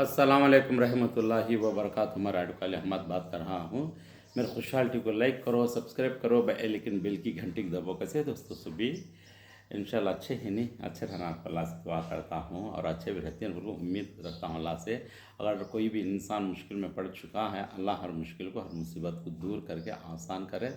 अस्सलाम वालेकुम रहमतुल्लाहि व बरकातुहू। मैं राडू काले अहमद बात कर रहा हूँ। मेरे खुशहाल टी को लाइक करो, सब्सक्राइब करो, लेकिन बेल की घंटी दबो। कैसे दोस्तों सुबी इंशाल्लाह अच्छे ही नहीं अच्छे रहना आपको अल्लाह से दुआ करता हूँ और अच्छे भी रहते हैं। बिल्कुल उम्मीद रखता हूँ अल्लाह से। अगर कोई भी इंसान मुश्किल में पड़ चुका है, अल्लाह हर मुश्किल को, हर मुसीबत को दूर करके आसान करे,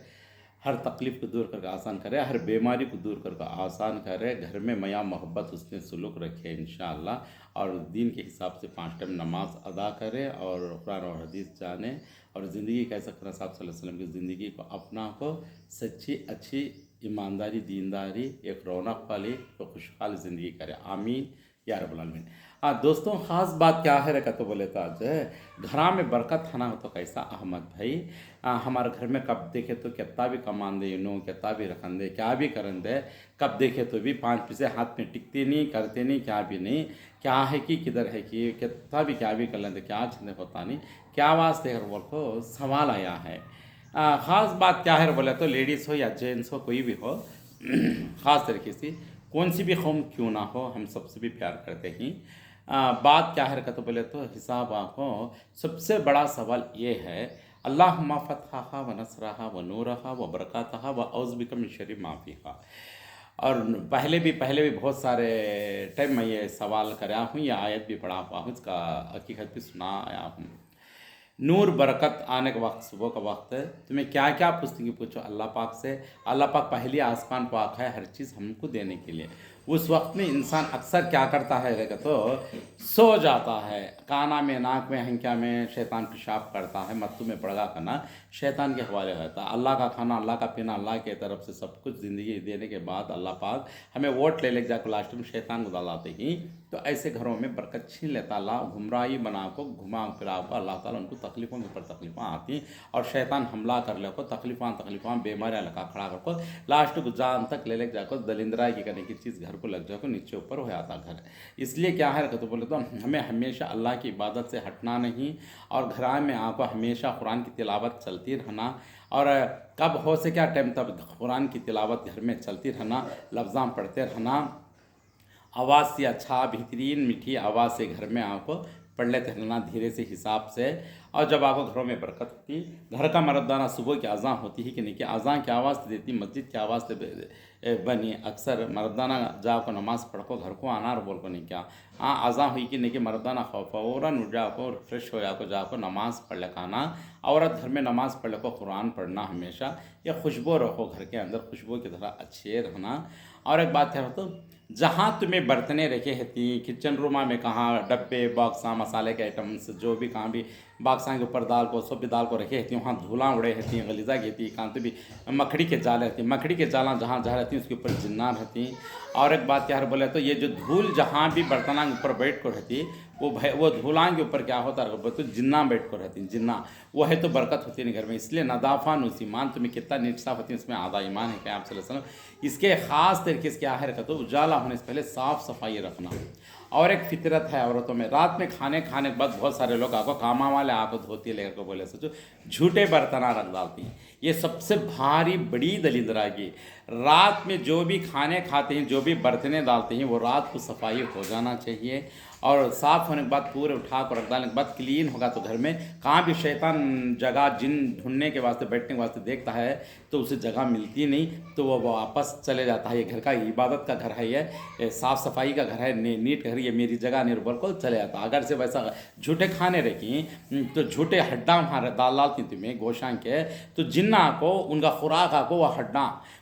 हर तकलीफ़ को दूर करके आसान करे, हर बीमारी को दूर करके आसान करे, घर में मया मोहब्बत उसने सुलूक रखे इंशाअल्लाह। और दीन के हिसाब से 5 टाइम नमाज अदा करे और कुरान और हदीस जाने और ज़िंदगी कैसा करना, साहब सल्लल्लाहु अलैहि वसल्लम की ज़िंदगी को अपना को सच्ची अच्छी ईमानदारी दीनदारी एक रौनक वाली तो खुशहाल ज़िंदगी करे। आमीन या रब्बुल आलमीन। हाँ दोस्तों, ख़ास बात क्या है रखा तो बोले तो आज घरा में बरकत खाना हो तो कैसा अहमद भाई हमारे घर में कब देखे तो कितना भी कमान दे नो, कितना भी रखन दे, क्या भी करन दे, कब देखे तो भी 5 पैसे हाथ में टिकते नहीं, करते नहीं, क्या भी नहीं, क्या है कि किधर है कि कितना भी क्या भी कर लेते, क्या छंदे पता नहीं क्या वास्ते है बोल को सवाल आया है। ख़ास बात क्या है बोले तो लेडीज़ हो या जेंट्स हो, कोई भी हो ख़ास तरीके से कौन सी भी कौम क्यों ना हो, हम सबसे भी प्यार करते हैं। बात क्या है तो बोले तो हिसाब आँखों सबसे बड़ा सवाल ये है, अल्लाहुम्मा फ़तहा व नसरहा व नूरहा व बरकातहा व औज़ु बिका मिन शर्रि मा फ़ीहा। और पहले भी बहुत सारे टाइम मैं ये सवाल कराया हूँ, या आयत भी पढ़ा हुआ हूँ, इसका हकीकत भी सुना आया हूँ। नूर बरकत आने का वक्त सुबह का वक्त है, तुम्हें क्या क्या पूछेंगे पूछो अल्लाह पाक से। अल्लाह पाक पहले आसमान पाक है हर चीज़ हमको देने के लिए। उस वक्त में इंसान अक्सर क्या करता है रहेगा तो सो जाता है, काना में नाक में हंक्या में शैतान पेशाब करता है, मत्तू में पड़गा करना शैतान के हवाले रहता है। अल्लाह का खाना अल्लाह का पीना अल्लाह के तरफ से सब कुछ ज़िंदगी देने के बाद अल्लाह पाक हमें वोट ले जाकर लास्ट में शैतान को डालाते ही, तो ऐसे घरों में बरकत छीन लेता अल्लाह, गुमराही बना को घुमा फिरा को अल्लाह ताला उनको तकलीफ़ों के ऊपर तकलीफ़ें आती और शैतान हमला कर ले को तकलीफ़ां बीमारियाँ लगा खड़ा कर को लास्ट को जान तक ले जाकर दलिंदरा की करने की चीज़ घर को लग जाकर नीचे ऊपर हो जाता घर। इसलिए क्या है तो बोले तो हमें हमेशा अल्लाह की इबादत से हटना नहीं और घर में आकर हमेशा कुरान की तिलावत चलती रहना, और कब हो सके क्या टाइम तब कुरान की तिलावत घर में चलती रहना, लफ्ज़ां पढ़ते रहना, आवाज़ से अच्छा बेहतरीन मीठी आवाज़ से घर में आपको पढ़ लेते रहना धीरे से हिसाब से। और जब आपको घरों में बरकत होती, घर का मर्दाना सुबह की अज़ान होती है कि नहीं, कि अज़ान की आवाज़ से देती, मस्जिद की आवाज़ से बनी, अक्सर मर्दाना जाको नमाज़ पढ़ को घर को आना बोल को नहीं क्या अज़ान हुई कि नहीं कि मर्दाना फ़ौरन उठ जाको फ्रेश हो जाको जाको नमाज़ पढ़ ले खाना। औरत घर में नमाज़ पढ़ को कुरान पढ़ना हमेशा, या खुशबू रखो घर के अंदर खुशबू की तरह अच्छे रहना। और एक बात है तो जहाँ तुम्हें बर्तने रखे रहती किचन रूमा में, कहाँ डब्बे बॉक्सा मसाले के आइटम्स जो भी कहाँ भी बॉक्सा के ऊपर दाल को सब भी दाल को रखे रहती, वहाँ धूला उड़े रहती हैं, गलीजा रहती, कहाँ तो भी मकड़ी के जाल रहती, मकड़ी के जाला जहाँ जहाँ रहती उसके ऊपर जिन्ना रहती। और एक बात क्या है बोले तो ये जो धूल जहाँ भी बर्तना के ऊपर बैठ कर रहती वो धूला के ऊपर क्या होता है तो जिन्ना बैठ कर रहती, जिन्ना वो है तो बरकत होती है घर में। इसलिए नदाफ़ा नुसीमान तुम्हें कितना नीट साफ होती है उसमें आधा ईमान है क्या आप सल्लल्लाहु अलैहि वसल्लम। इसके ख़ास तरीके से क्या है रखा तो उजाला होने से पहले साफ़ सफाई रखना। और एक फितरत है औरतों में, रात में खाने के बाद बहुत सारे लोग आको कामा वाले आको धोती लेकर को बोले सोचो झूठे बर्तना रख डालती हैं। ये सबसे भारी बड़ी दलिंदरा की, रात में जो भी खाने खाते हैं जो भी बर्तने डालते हैं वो रात को सफाई हो जाना चाहिए, और साफ़ होने के बाद पूरे उठा कर रख डालने के बाद क्लीन होगा तो घर में कहाँ भी शैतान जगह जिन ढूंढने के वास्ते बैठने के वास्ते देखता है तो उसे जगह मिलती नहीं, तो वो वापस चले जाता है। ये घर का इबादत का घर है, ये साफ़ सफाई का घर है, नीट घर, ये मेरी जगह निर्भर को चले जाता। अगर से वैसा झूठे खाने रखी तो झूठे हड्डा वहाँ दाल डालती तुम्हें गोशां के, तो जिन्ना को उनका खुराक आको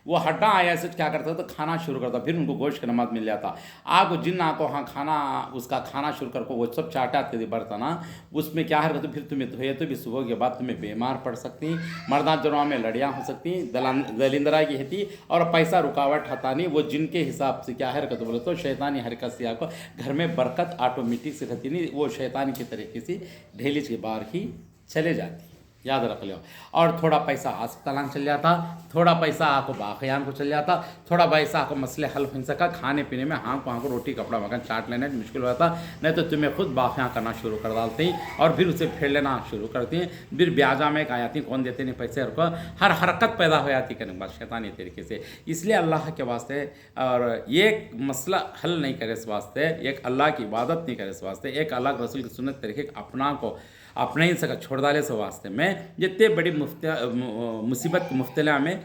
वो हड्डा आया से क्या करता तो खाना शुरू करता, फिर उनको गोश्त का नमाज मिल जाता। आपको जिन्ना को हाँ खाना उसका खाना शुरू कर को वो सब चाटाते थे बर्तना, उसमें क्या है तो फिर तुम्हें धोए तो भी सुबह के बाद तुम्हें बीमार पड़ सकती, मर्दा जनों में लड़ियाँ हो सकती, दलिंदरा की रहती और पैसा रुकावट हता नहीं। वो जिनके हिसाब से क्या है तो बोले तो शैतानी हरकत से आपको घर में बरकत ऑटोमेटिक से रहती नहीं, वो शैतानी की तरीके से ढेली के बाहर ही चले जाती। याद रख लो। और थोड़ा पैसा अस्पताल चल जाता, थोड़ा पैसा आपको बाखियान को चल जाता, थोड़ा पैसा आपको मसले हल हो सका, खाने पीने में हाँ को रोटी कपड़ा मकान चाट लेने में मुश्किल होता, नहीं तो तुम्हें खुद बाखियाँ करना शुरू कर डालती और फिर उसे फेर लेना शुरू करती हैं, फिर ब्याजा में आ जाती, कौन देते नहीं पैसे, और हर हरकत पैदा हो जाती करने के बाद शैतानी तरीके से। इसलिए अल्लाह के वास्ते और एक मसला हल नहीं करे इस वास्ते, एक अल्लाह की इबादत नहीं करे इस वास्ते, एक अल्लाह के रसूल की सुन्नत तरीके अपना को अपने ही सका छोड़ डाले से वास्ते में जितने बड़ी मुसीबत मुफ्तला में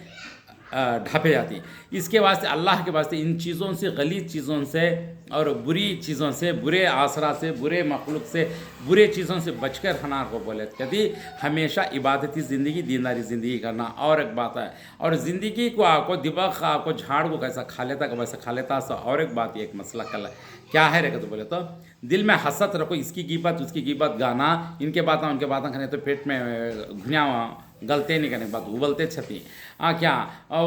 ढापे जाती है। इसके वास्ते अल्लाह के वास्ते इन चीज़ों से, गलीज चीज़ों से और बुरी चीज़ों से, बुरे आसरा से, बुरे मखलूक से, बुरे चीज़ों से बचकर रहना को बोले कहती हमेशा इबादती ज़िंदगी, दीनदारी ज़िंदगी करना। और एक बात है, और ज़िंदगी को आपको दिमाग आपको झाड़ को कैसा खा लेता वैसा खा लेता। और एक बात, एक मसला कल क्या है रे तो बोले तो दिल में हसत रखो, इसकी गिबत उसकी गिबत गाना, इनके बातें उनके बातें खाने तो पेट में घुनिया गलते नहीं करने के बाद उबलते छती क्या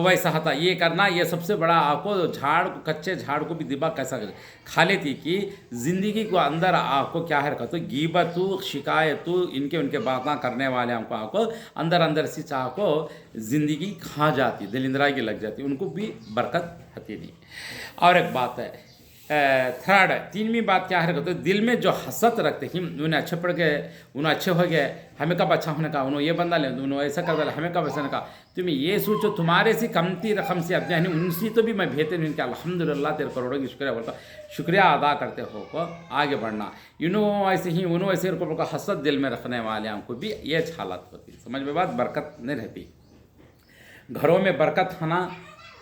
वैसा होता ये करना। ये सबसे बड़ा आपको झाड़, कच्चे झाड़ को भी दिमाग कैसा खा लेती कि ज़िंदगी को अंदर आपको क्या है तो गिबत शिकायत इनके उनके बातें करने वाले हमको आपको अंदर अंदर से चाह को ज़िंदगी खा जाती, दिल इंदिरा की लग जाती, उनको भी बरकत होती नहीं। और एक बात है थर्ड, तीनवीं बात क्या है तो दिल में जो हसत रखते हैं, उन्हें अच्छे पड़ गए, उन्हें अच्छे हो गए, हमें कब अच्छा होने का, उन्होंने ये बंदा ले, उन्होंने ऐसा कर दिया, हमें कब ऐसा का। तुम्हें ये सोचो तुम्हारे से कमती रकम से अपने उनसे तो भी मैं बेहतर नहीं कि अल्हम्दुलिल्लाह तेरे करोड़ों की शुक्रिया बोलता, शुक्रिया अदा करते हो को आगे बढ़ना। उन्होंने ऐसे ही उन्होंने ऐसे को हसत दिल में रखने वाले हमको भी ये हालत होती, समझ में बात, बरकत नहीं रहती घरों में, बरकत होना,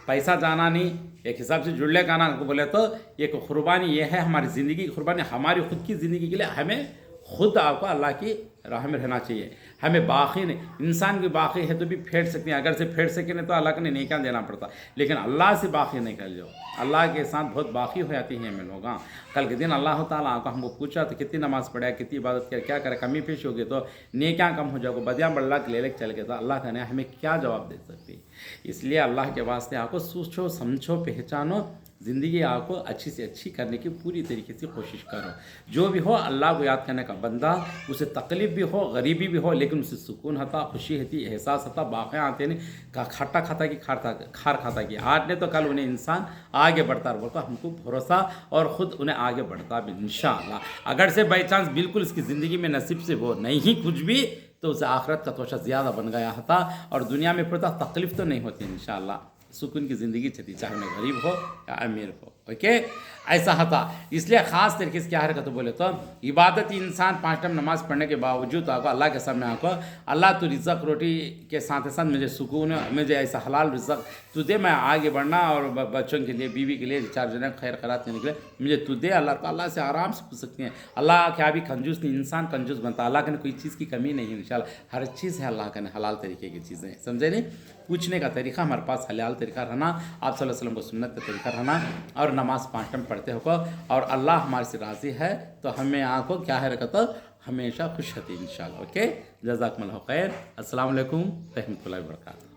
पैसा जाना नहीं, एक हिसाब से जुड़ले का ना को बोले तो एक कुर्बानी ये है हमारी ज़िंदगी की कुर्बानी, हमारी खुद की ज़िंदगी के लिए हमें खुद आपको अल्लाह की राह में रहना चाहिए। हमें बाकी नहीं, इंसान की बाकी है तो भी फेंट सकते हैं, अगर से फेंट सके नहीं तो अल्लाह को नहीं क्या देना पड़ता, लेकिन अल्लाह से बाकी नहीं कर जाओ, अल्लाह के साथ बहुत बाकी हो जाती है हमें लोग। हाँ, कल के दिन अल्लाह ताला को हमको पूछा तो कितनी नमाज़ पढ़ा, कितनी इबादत किया, क्या करे, कमी पेश होगी तो नेकियां कम हो जाओगे, बदियाँ बढ़ला के ले चल गए तो अल्लाह का ने हमें क्या जवाब दे सकती। इसलिए अल्लाह के वास्ते आपको सोचो समझो पहचानो, ज़िंदगी आपको अच्छी से अच्छी करने की पूरी तरीके से कोशिश करो। जो भी हो अल्लाह को याद करने का बंदा, उसे तकलीफ़ भी हो, गरीबी भी हो, लेकिन उसे सुकून होता, खुशी होती, एहसास होता, बाक़ियाँ आते नहीं का खट्टा खाता कि खार खाता कि आज ने तो कल उन्हें इंसान आगे बढ़ता बोलता, हमको भरोसा और ख़ुद उन्हें आगे बढ़ता भी इंशाअल्लाह। अगर से बाई चांस बिल्कुल इसकी ज़िंदगी में नसीब से वो नहीं कुछ भी, तो उसे आखिरत का तोशा ज़्यादा बन गया होता और दुनिया में पड़ता तकलीफ़ तो नहीं होती इंशाअल्लाह, सुकून की ज़िंदगी चलती, चाहे मैं गरीब हो या अमीर हो। ओके, ऐसा होता। इसलिए ख़ास तरीके से क्या है तो बोले तो इबादती इंसान 5 टाइम नमाज़ पढ़ने के बावजूद आपको अल्लाह के सामने आपको अल्लाह तो रिज़्क़ रोटी के साथ साथ मुझे सुकून, मुझे ऐसा हलाल रिज़्क़ तू दे, मैं आगे बढ़ना और बच्चों के लिए, बीवी के लिए, 4 जने खैर खैरात करने के लिए मुझे तू दे। अल्लाह को अल्लाह से आराम से पूछ सकते हैं। अल्लाह क्या भी कंजूस नहीं, इंसान कंजूस बनता, अल्लाह के कोई चीज़ की कमी नहीं है इंशाल्लाह, हर चीज़ है अल्लाह का हलाल तरीके की चीज़ें, समझे नहीं। पूछने का तरीका हमारे पास हलाल तरीका रहना, आप सल्लल्लाहु अलैहि वसल्लम को सुन्नत का तरीका रहना, और नमाज़ 5 टाइम पढ़ते हो और अल्लाह हमारे से राज़ी है तो हमें आपको क्या है रखता हमेशा खुश होती इंशाल्लाह। ओके, जज़ाकुमुल्लाह खैर, अस्सलाम वालेकुम रहमतुल्लाहि व बरकातहू।